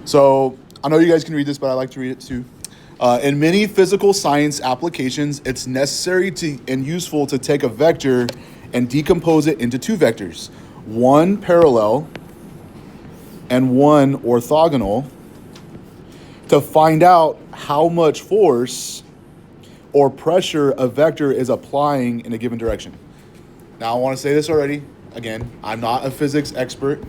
So I know you guys can read this, but I like to read it too. In many physical science applications, it's necessary and useful to take a vector and decompose it into two vectors, one parallel and one orthogonal, to find out how much force or pressure a vector is applying in a given direction. Now, I want to say this already. Again, I'm not a physics expert.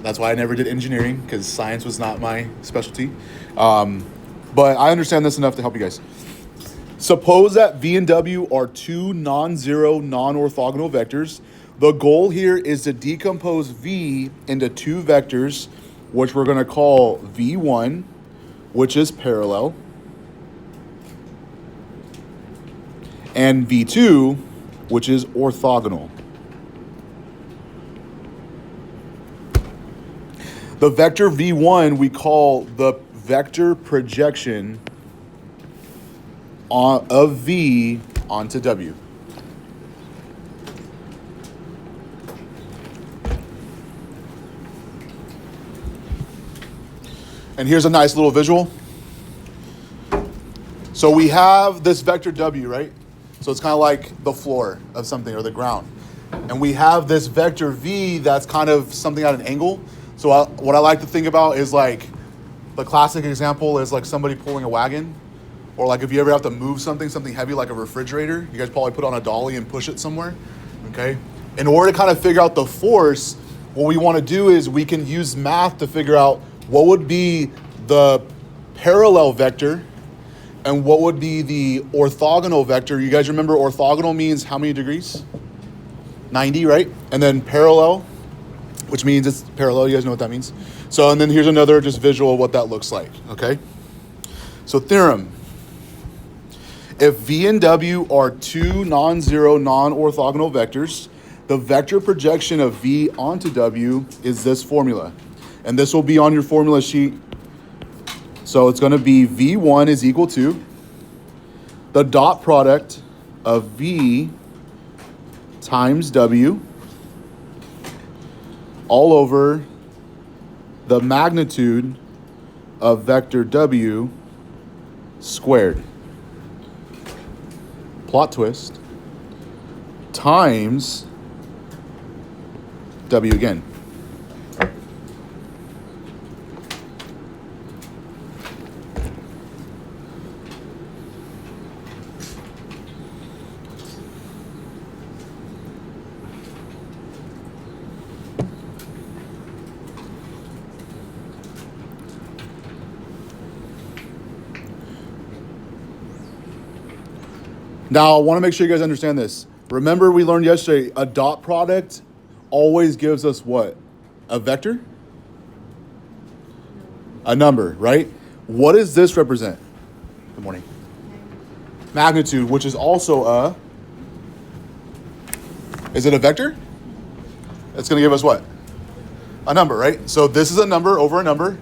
That's why I never did engineering, because science was not my specialty. But I understand this enough to help you guys. Suppose that V and W are two non-zero, non-orthogonal vectors. The goal here is to decompose V into two vectors, which we're going to call V1, which is parallel, and V2, which is orthogonal. The vector V1 we call the vector projection of V onto W. And here's a nice little visual. So we have this vector W, right? So it's kind of like the floor of something or the ground. And we have this vector V that's kind of something at an angle. So what I like to think about is like the classic example is like somebody pulling a wagon, or like if you ever have to move something heavy like a refrigerator, you guys probably put on a dolly and push it somewhere, okay? In order to kind of figure out the force, what we want to do is we can use math to figure out what would be the parallel vector and what would be the orthogonal vector. You guys remember orthogonal means how many degrees? 90, right? And then parallel, which means it's parallel. You guys know what that means. So, and then here's another just visual of what that looks like, okay? So theorem. If V and W are two non-zero, non-orthogonal vectors, the vector projection of V onto W is this formula. And this will be on your formula sheet. So it's going to be V1 is equal to the dot product of V times W all over the magnitude of vector W squared. Plot twist. Times W again. Now, I want to make sure you guys understand this. Remember, we learned yesterday, a dot product always gives us what? A vector? A number, right? What does this represent? Good morning. Magnitude, which is also is it a vector? It's going to give us what? A number, right? So this is a number over a number.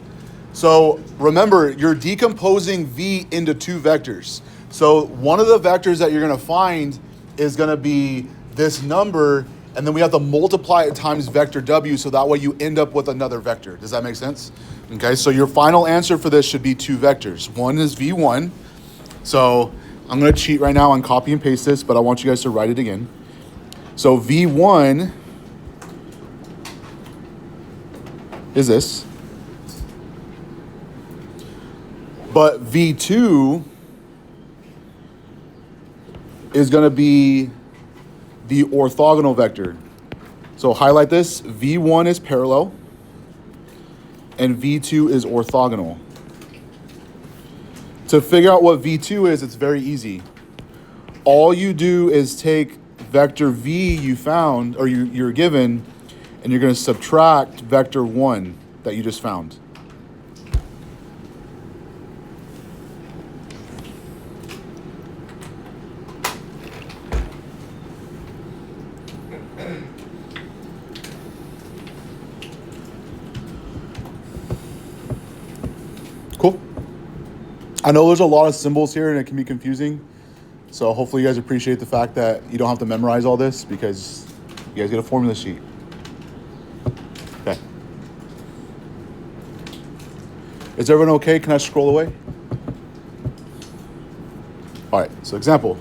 So remember, you're decomposing V into two vectors. So one of the vectors that you're going to find is going to be this number, and then we have to multiply it times vector W, so that way you end up with another vector. Does that make sense? Okay, so your final answer for this should be two vectors. One is V1. So I'm going to cheat right now and copy and paste this, but I want you guys to write it again. So V1 is this. But V2 is going to be the orthogonal vector. So highlight this. V1 is parallel and V2 is orthogonal. To figure out what V2 is, it's very easy. All you do is take vector V you found, or you're given, and you're going to subtract vector 1 that you just found. Cool. I know there's a lot of symbols here and it can be confusing. So hopefully you guys appreciate the fact that you don't have to memorize all this, because you guys get a formula sheet. Okay. Is everyone okay? Can I scroll away? All right, so example.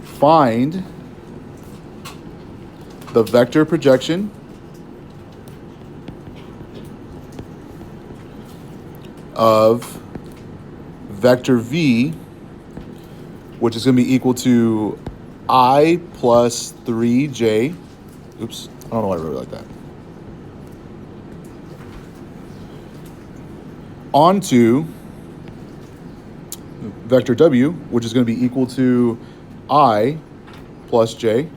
Find the vector projection of vector v, which is going to be equal to I plus 3j. Oops, I don't know why I wrote it like that. Onto vector w, which is going to be equal to I plus j.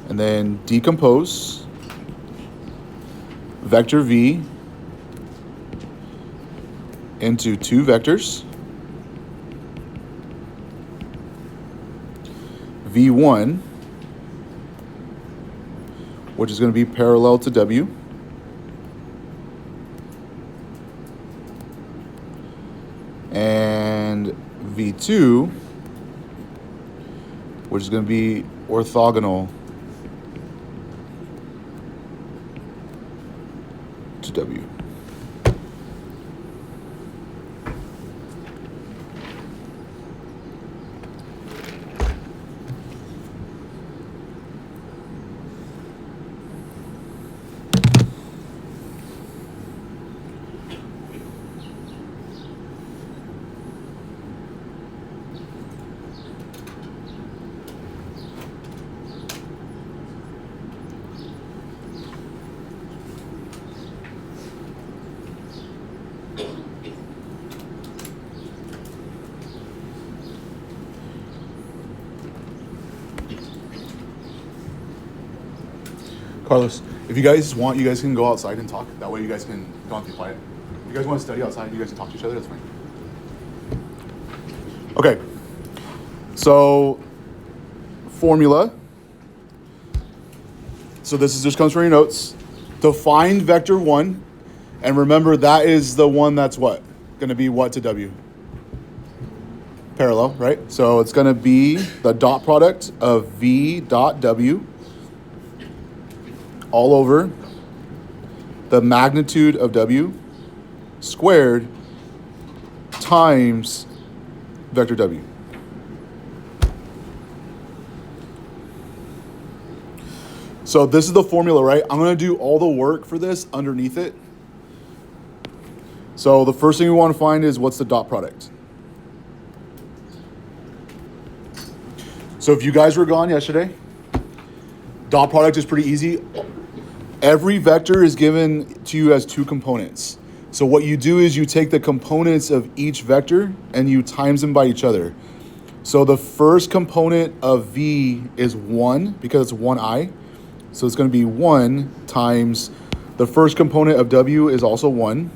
And then decompose vector v into two vectors. v1, which is going to be parallel to w, and v2, which is going to be orthogonal to w. Carlos, if you guys want, you guys can go outside and talk. That way you guys can go be quiet. If you guys want to study outside, you guys can talk to each other, that's fine. Okay, so formula. So this is just comes from your notes. Define vector 1, and remember that is the one that's what? Going to be what to w? Parallel, right? So it's going to be the dot product of v dot w all over the magnitude of w squared times vector w. So this is the formula, right? I'm going to do all the work for this underneath it. So the first thing we want to find is what's the dot product. So if you guys were gone yesterday, dot product is pretty easy. Every vector is given to you as two components. So what you do is you take the components of each vector and you times them by each other. So the first component of v is 1 because it's 1i. So it's going to be 1 times the first component of w is also 1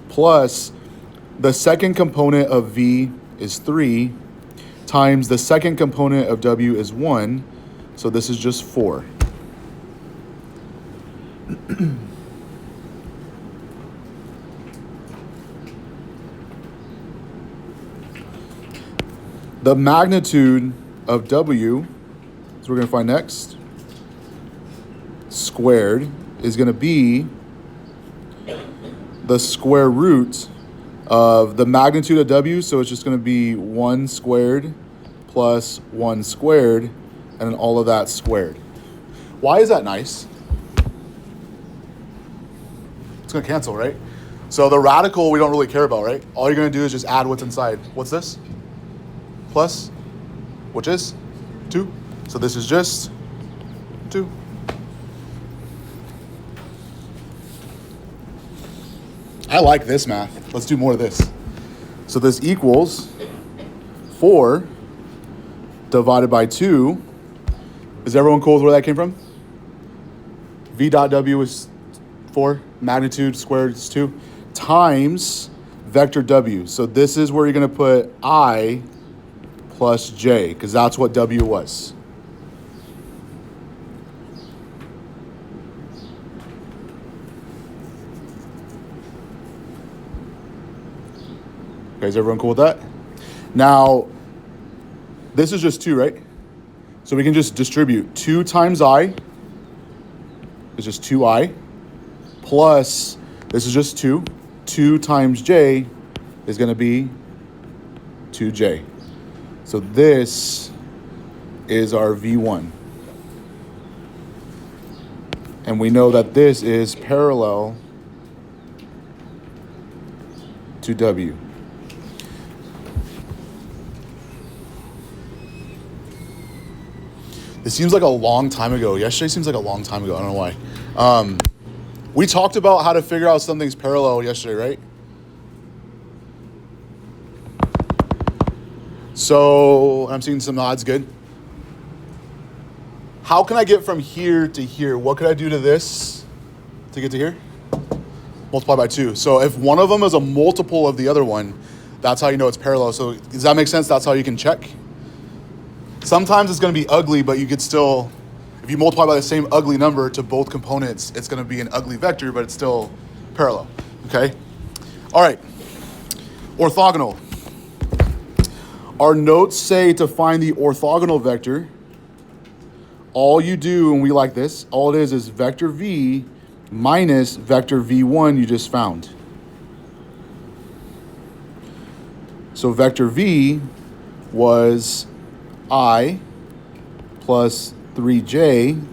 plus the second component of v is 3 times the second component of w is 1. So this is just 4. The magnitude of w, so we're going to find next, squared, is going to be the square root of the magnitude of w, so it's just going to be 1 squared plus 1 squared, and then all of that squared. Why is that nice? It's going to cancel, right? So the radical we don't really care about, right? All you're going to do is just add what's inside. What's this? Plus, which is 2. So this is just 2. I like this math. Let's do more of this. So this equals 4 divided by 2. Is everyone cool with where that came from? V dot w is 4. Magnitude squared is 2. Times vector w. So this is where you're going to put I plus j, because that's what w was. Okay, is everyone cool with that? Now, this is just 2, right? So we can just distribute 2 times I is just 2I plus, this is just 2. 2 times J is going to be 2J. So this is our V1. And we know that this is parallel to W. This seems like a long time ago. Yesterday seems like a long time ago. I don't know why. We talked about how to figure out something's parallel yesterday, right? So I'm seeing some nods. Good. How can I get from here to here? What could I do to this to get to here? Multiply by 2. So if one of them is a multiple of the other one, that's how you know it's parallel. So does that make sense? That's how you can check. Sometimes it's going to be ugly, but you could still, if you multiply by the same ugly number to both components, it's going to be an ugly vector, but it's still parallel. Okay? All right. Orthogonal. Our notes say to find the orthogonal vector, all you do, and we like this, all it is vector V minus vector V1 you just found. So vector V was I plus 3J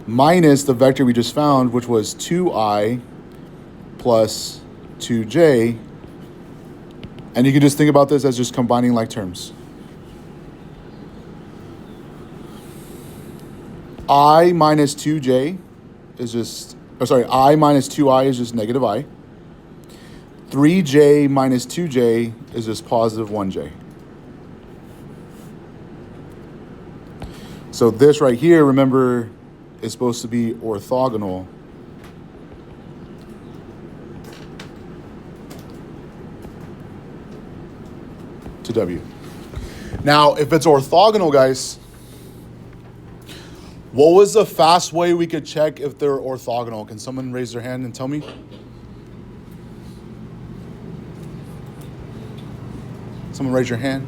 minus the vector we just found, which was 2I plus 2J. And you can just think about this as just combining like terms. I minus 2J is just, I minus 2I is just negative I. 3J minus 2J is just positive 1J. So this right here, remember, is supposed to be orthogonal to W. Now, if it's orthogonal, guys, what was the fast way we could check if they're orthogonal? Can someone raise their hand and tell me? Someone raise your hand.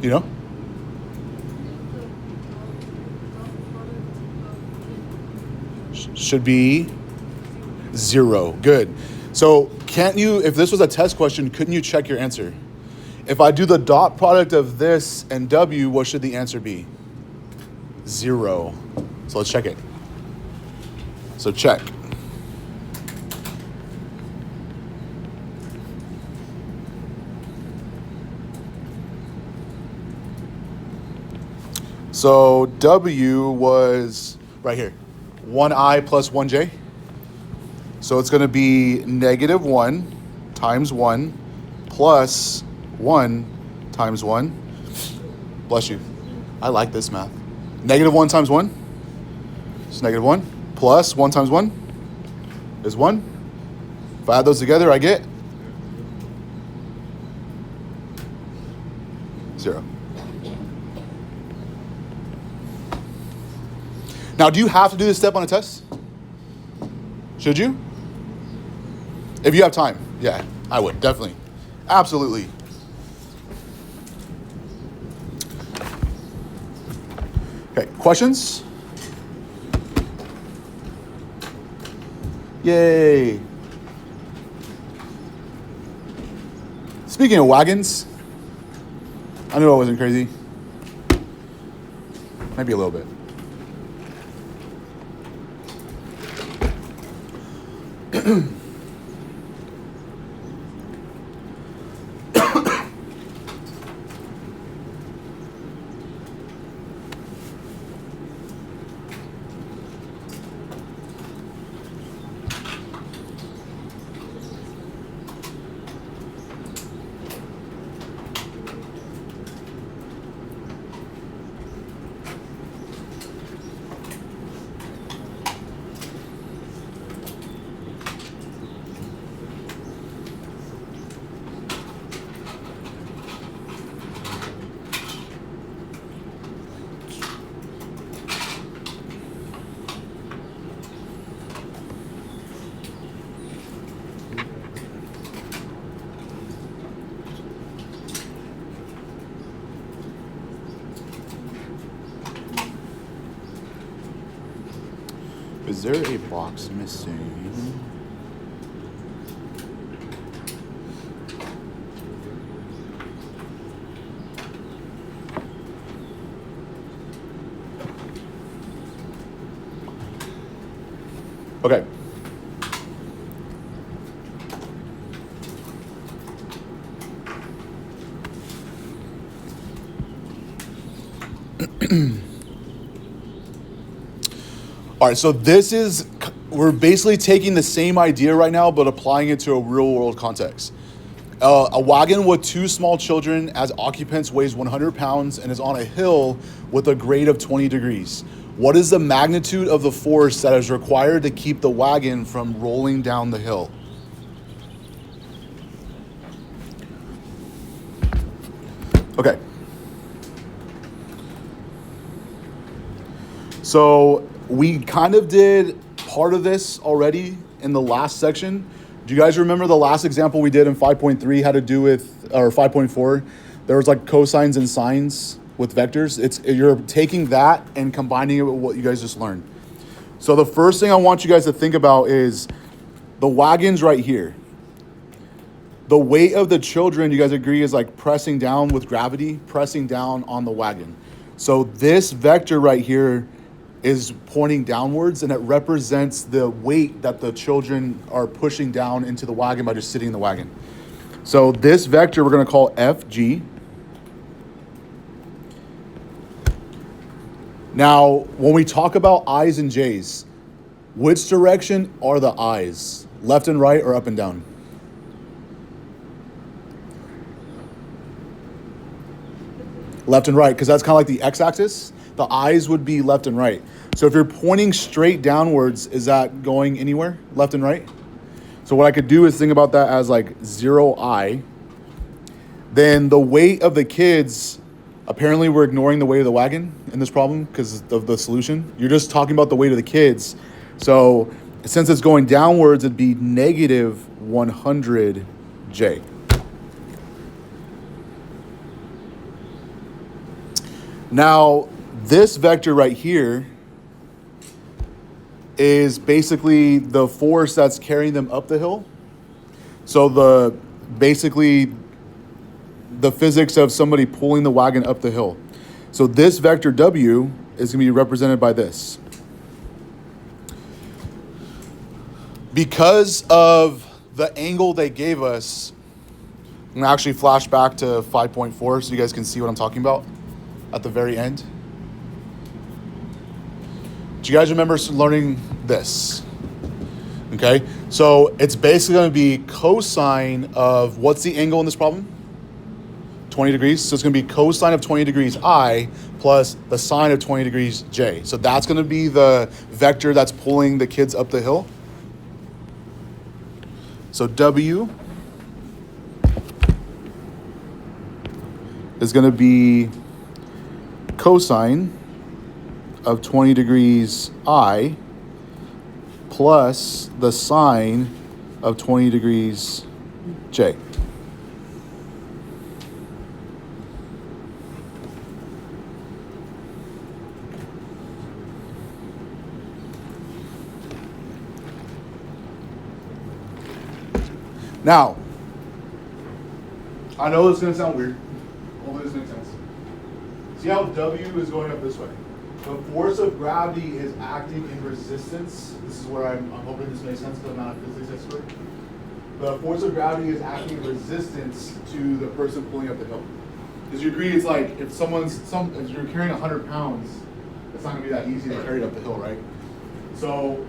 You know? Should be 0. Good. So can't you, if this was a test question, couldn't you check your answer? If I do the dot product of this and W, what should the answer be? 0. So let's check it. So check. So W was right here, 1I plus 1J. So it's going to be negative 1 times 1 plus 1 times 1. Bless you. I like this math. Negative 1 times 1 is negative 1 plus 1 times 1 is 1. If I add those together, I get 0. Now, do you have to do this step on a test? Should you? If you have time, yeah, I would, definitely. Absolutely. Okay, questions? Yay. Speaking of wagons, I knew I wasn't crazy. Maybe a little bit. Is there a box missing? Okay. All right, so we're basically taking the same idea right now, but applying it to a real world context. A wagon with 2 small children as occupants weighs 100 pounds and is on a hill with a grade of 20 degrees. What is the magnitude of the force that is required to keep the wagon from rolling down the hill? Okay. So we kind of did part of this already in the last section. Do you guys remember the last example we did in 5.3 had to do with, or 5.4? There was like cosines and sines with vectors. You're taking that and combining it with what you guys just learned. So the first thing I want you guys to think about is the wagon's right here. The weight of the children, you guys agree, is like pressing down with gravity, pressing down on the wagon. So this vector right here is pointing downwards, and it represents the weight that the children are pushing down into the wagon by just sitting in the wagon. So this vector we're going to call FG. Now, when we talk about I's and J's, which direction are the I's? Left and right or up and down? Left and right, because that's kind of like the x-axis. The I's would be left and right. So if you're pointing straight downwards, is that going anywhere, left and right? So what I could do is think about that as like 0I. Then the weight of the kids, apparently we're ignoring the weight of the wagon in this problem because of the solution. You're just talking about the weight of the kids. So since it's going downwards, it'd be negative 100J. Now, this vector right here is basically the force that's carrying them up the hill. So basically the physics of somebody pulling the wagon up the hill. So this vector W is going to be represented by this. Because of the angle they gave us, I'm going to actually flash back to 5.4 so you guys can see what I'm talking about at the very end. Do you guys remember learning this? Okay, so it's basically going to be cosine of, what's the angle in this problem? 20 degrees. So it's going to be cosine of 20 degrees I plus the sine of 20 degrees J. So that's going to be the vector that's pulling the kids up the hill. So W is going to be cosine of 20 degrees I plus the sine of 20 degrees J. Now, I know this is going to sound weird. Hopefully this makes sense. See how W is going up this way? The force of gravity is acting in resistance. This is where I'm hoping this makes sense to the amount of physics expert. The force of gravity is acting in resistance to the person pulling up the hill. Because you agree, it's like if if you're carrying 100 pounds, it's not going to be that easy to carry it up the hill, right? So,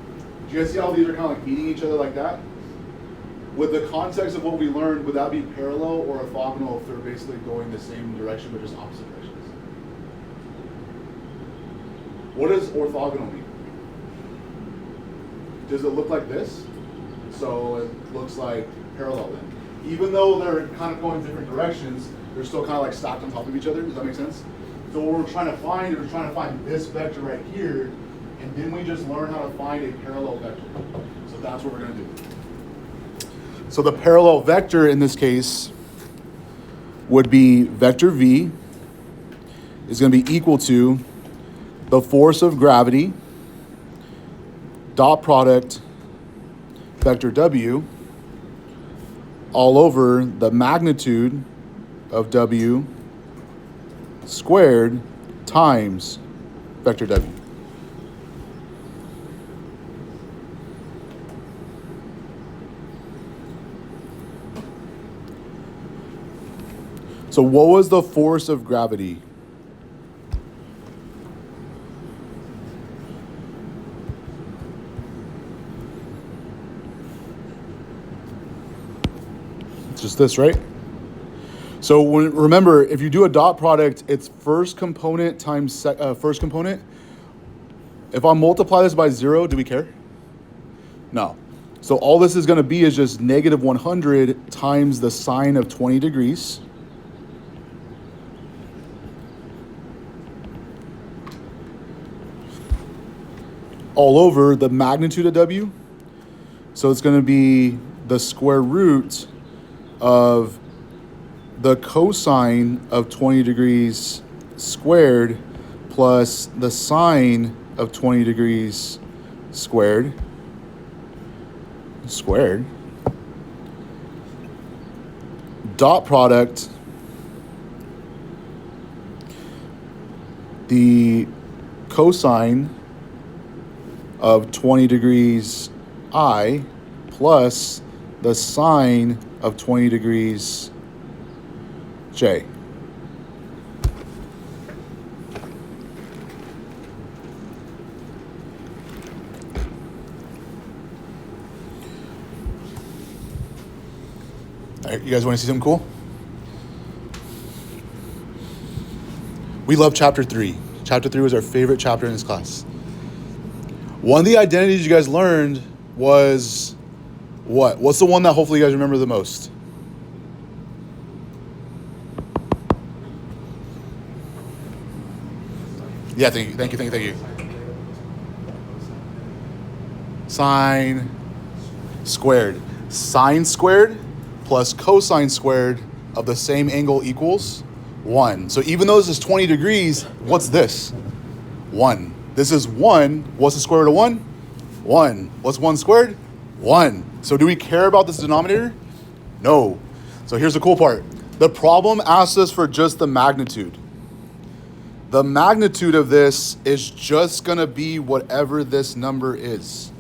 do you guys see how these are kind of like meeting each other like that? With the context of what we learned, would that be parallel or orthogonal if they're basically going the same direction but just opposite directions? What does orthogonal mean? Does it look like this? So it looks like parallel then. Even though they're kind of going different directions, they're still kind of like stacked on top of each other. Does that make sense? So what we're trying to find is we're trying to find this vector right here, and then we just learn how to find a parallel vector. So that's what we're going to do. So the parallel vector in this case would be vector V is going to be equal to the force of gravity dot product vector W all over the magnitude of W squared times vector W. So what was the force of gravity? It's just this, right? So remember, if you do a dot product, it's first component times first component. If I multiply this by 0, do we care? No. So all this is going to be is just negative 100 times the sine of 20 degrees. All over the magnitude of W. So it's going to be the square root of the cosine of 20 degrees squared plus the sine of 20 degrees squared. Dot product, the cosine of 20 degrees I plus the sine of 20 degrees J. All right, you guys want to see something cool? We love chapter 3. Chapter 3 was our favorite chapter in this class. One of the identities you guys learned was what? What's the one that hopefully you guys remember the most? Yeah, thank you. Sine squared. Sine squared plus cosine squared of the same angle equals 1. So even though this is 20 degrees, what's this? 1. This is 1. What's the square root of 1? 1. What's 1 squared? 1. So do we care about this denominator? No. So here's the cool part. The problem asks us for just the magnitude. The magnitude of this is just going to be whatever this number is.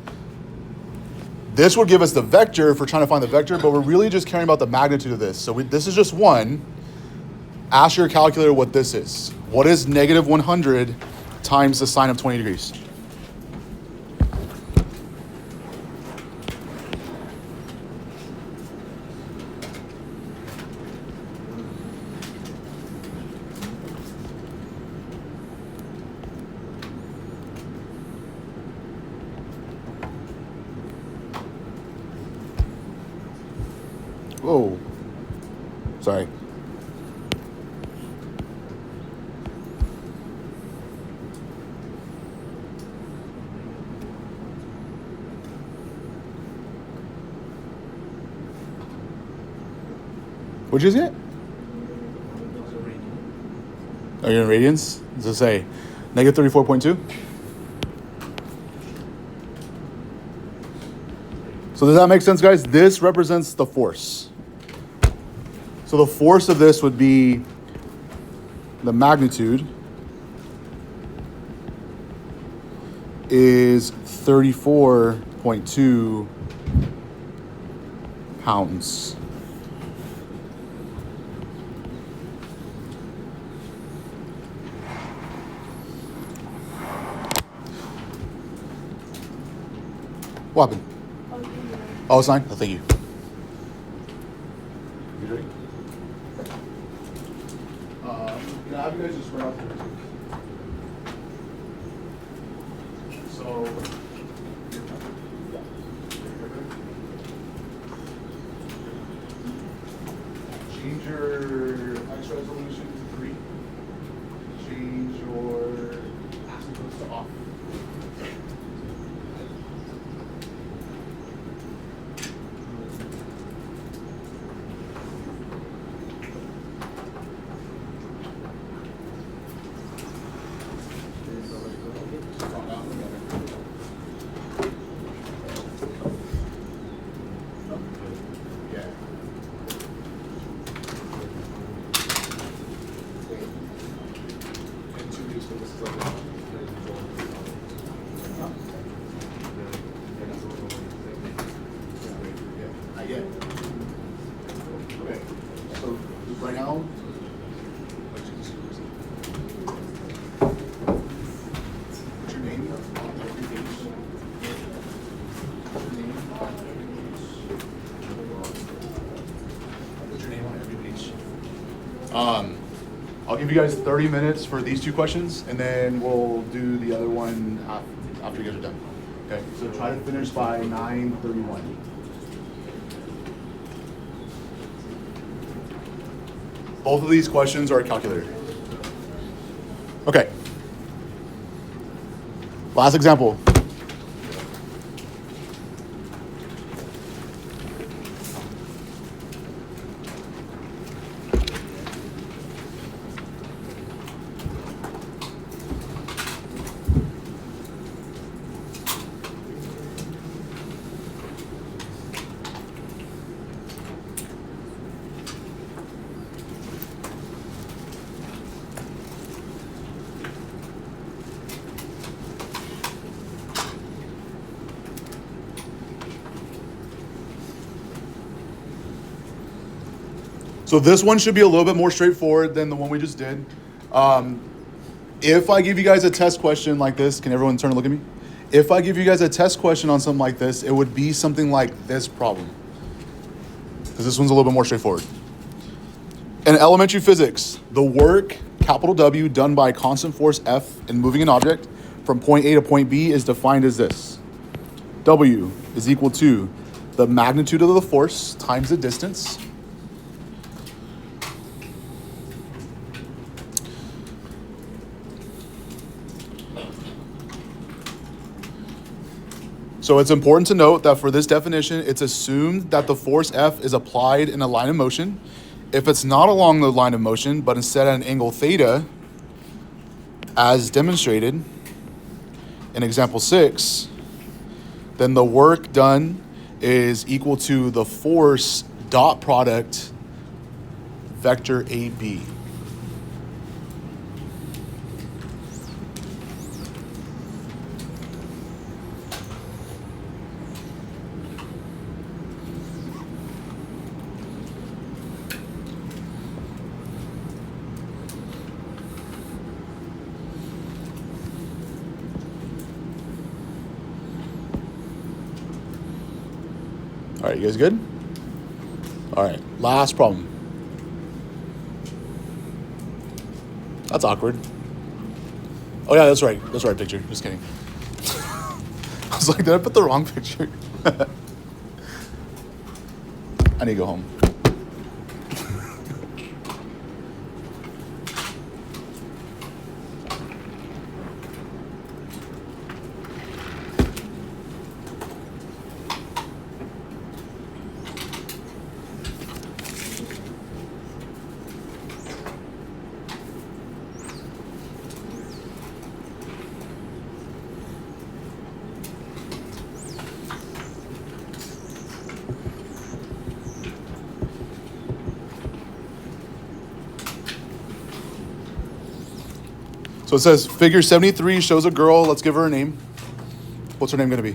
This would give us the vector if we're trying to find the vector, but we're really just caring about the magnitude of this. So this is just 1. Ask your calculator what this is. What is negative 100 times the sine of 20 degrees? Oh, sorry. What'd you get? Oh, you're in radians? Does it say negative 34.2? So does that make sense, guys? This represents the force. So the force of this would be the magnitude is 34.2 pounds. What happened? Oh, it's fine. Oh, thank you. You ready? Can I have you guys just spread out the So, change your X resolution to 3. Change your asymptotes to off. Okay, so right now, what's your name? What's your name on every page? I'll give you guys 30 minutes for these two questions, and then we'll do the other one after you guys are done. Okay, so try to finish by 9:31. Both of these questions are a calculator. Okay. Last example. So this one should be a little bit more straightforward than the one we just did. If I give you guys a test question like this, can everyone turn and look at me? If I give you guys a test question on something like this, it would be something like this problem. Because this one's a little bit more straightforward. In elementary physics, the work, capital W, done by a constant force F in moving an object from point A to point B is defined as this. W is equal to the magnitude of the force times the distance. So it's important to note that for this definition, it's assumed that the force F is applied in a line of motion. If it's not along the line of motion, but instead at an angle theta, as demonstrated in example 6, then the work done is equal to the force dot product vector AB. All right, you guys good? All right, last problem. That's awkward. Oh yeah, that's right. That's the right picture. Just kidding. I was like, did I put the wrong picture? I need to go home. So it says figure 73 shows a girl. Let's give her a name. What's her name going to be?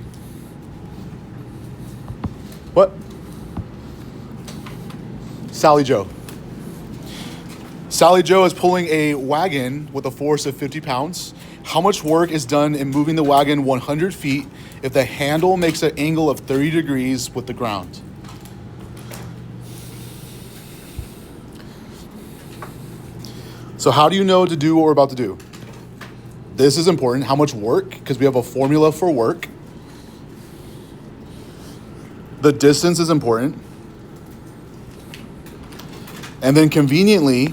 What? Sally Joe. Sally Joe is pulling a wagon with a force of 50 pounds. How much work is done in moving the wagon 100 feet if the handle makes an angle of 30 degrees with the ground? So how do you know to do what we're about to do? This is important. How much work? Because we have a formula for work. The distance is important. And then conveniently,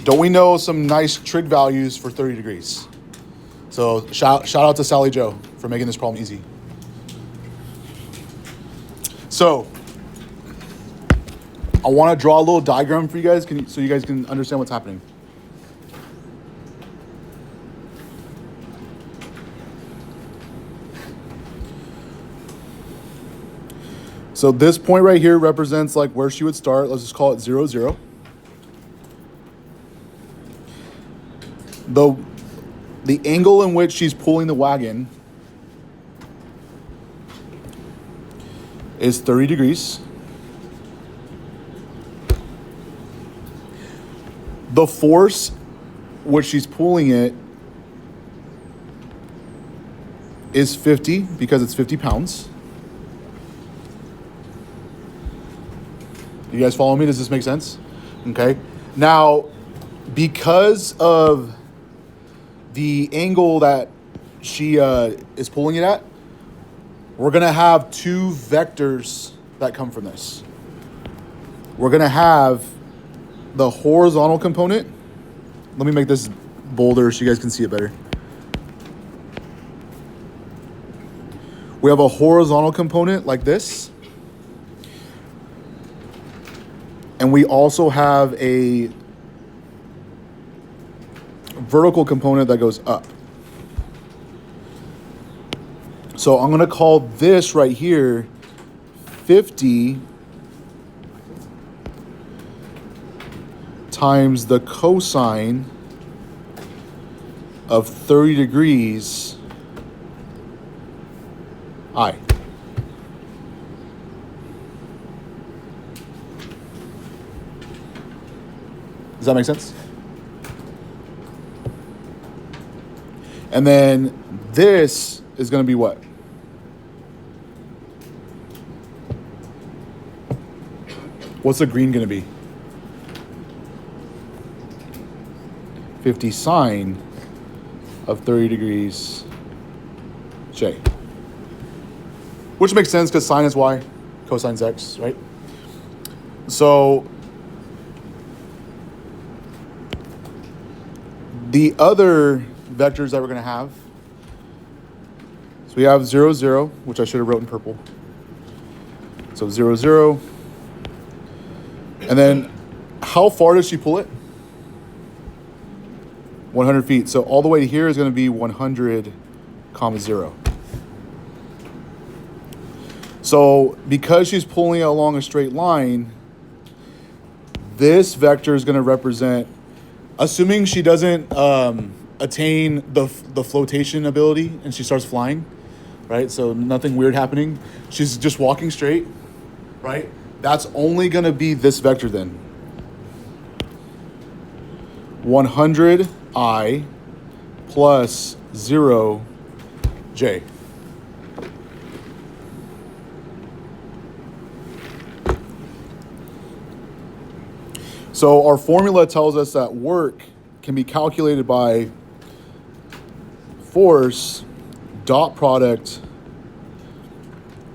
don't we know some nice trig values for 30 degrees? So shout out to Sally Joe for making this problem easy. So I want to draw a little diagram for you guys so you guys can understand what's happening. So this point right here represents like where she would start. Let's just call it 0, 0. the angle in which she's pulling the wagon is 30 degrees. The force which she's pulling it is 50 because it's 50 pounds. You guys follow me? Does this make sense? Okay. Now, because of the angle that she is pulling it at, we're going to have two vectors that come from this. We're going to have the horizontal component. Let me make this bolder so you guys can see it better. We have a horizontal component like this. And we also have a vertical component that goes up. So I'm going to call this right here 50 times the cosine of 30 degrees I. Does that make sense? And then this is going to be what? What's the green going to be? 50 sine of 30 degrees J. Which makes sense because sine is y, cosine's x, right? So the other vectors that we're going to have, so we have 0, 0, which I should have wrote in purple. So 0, 0. And then how far does she pull it? 100 feet. So all the way to here is going to be 100, 0. So because she's pulling it along a straight line, this vector is going to represent, assuming she doesn't attain the flotation ability and she starts flying, right? So nothing weird happening. She's just walking straight, right? That's only going to be this vector then. 100 I plus 0 J. So our formula tells us that work can be calculated by force dot product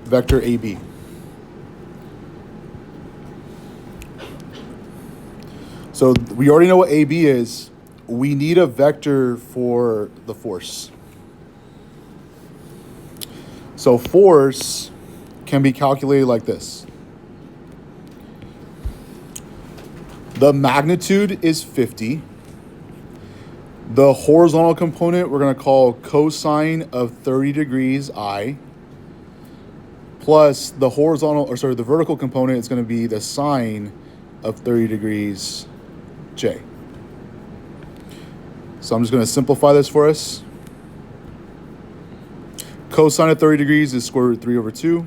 vector AB. So we already know what AB is. We need a vector for the force. So force can be calculated like this. The magnitude is 50. The horizontal component we're going to call cosine of 30 degrees I, plus the the vertical component is going to be the sine of 30 degrees J. So I'm just going to simplify this for us. Cosine of 30 degrees is square root 3 over 2,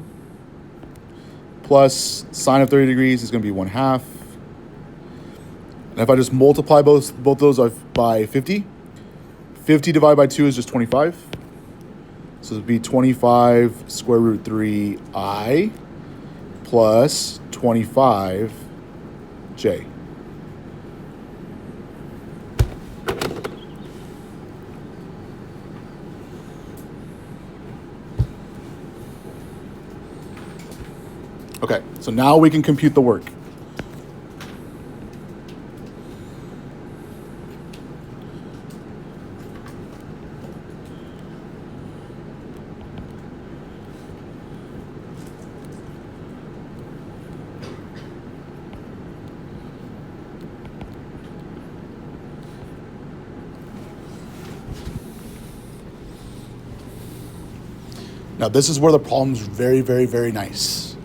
plus sine of 30 degrees is going to be 1/2. And if I just multiply both those by 50, 50 divided by 2 is just 25. So it would be 25 square root 3I plus 25J. Okay, so now we can compute the work. Now, this is where the problem's very, very, very nice.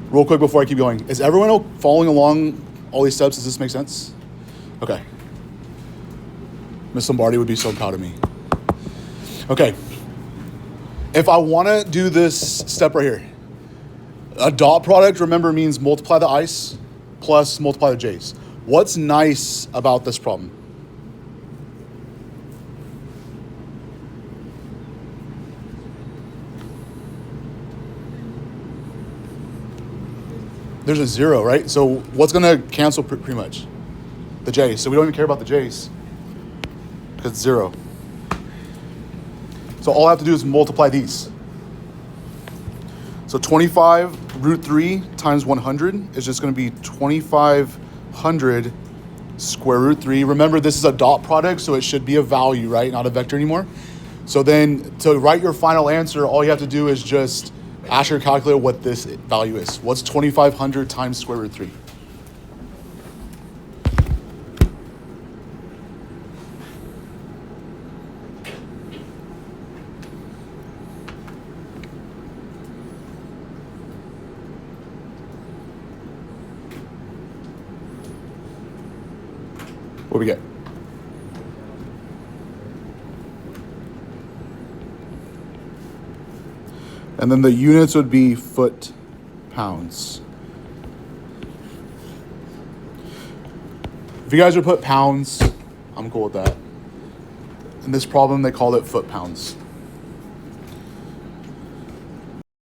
Real quick before I keep going. Is everyone following along all these steps? Does this make sense? Okay. Miss Lombardi would be so proud of me. Okay. If I want to do this step right here, a dot product, remember, means multiply the i's plus multiply the j's. What's nice about this problem? There's a 0, right? So what's going to cancel pretty much? The j's. So we don't even care about the j's because it's 0. So all I have to do is multiply these. So 25 root 3 times 100 is just going to be 2500 square root 3. Remember, this is a dot product, so it should be a value, right? Not a vector anymore. So then to write your final answer, all you have to do is just ask your calculator what this value is. What's 2500 times square root 3? What do we get? And then the units would be foot pounds. If you guys would put pounds, I'm cool with that. In this problem, they called it foot pounds.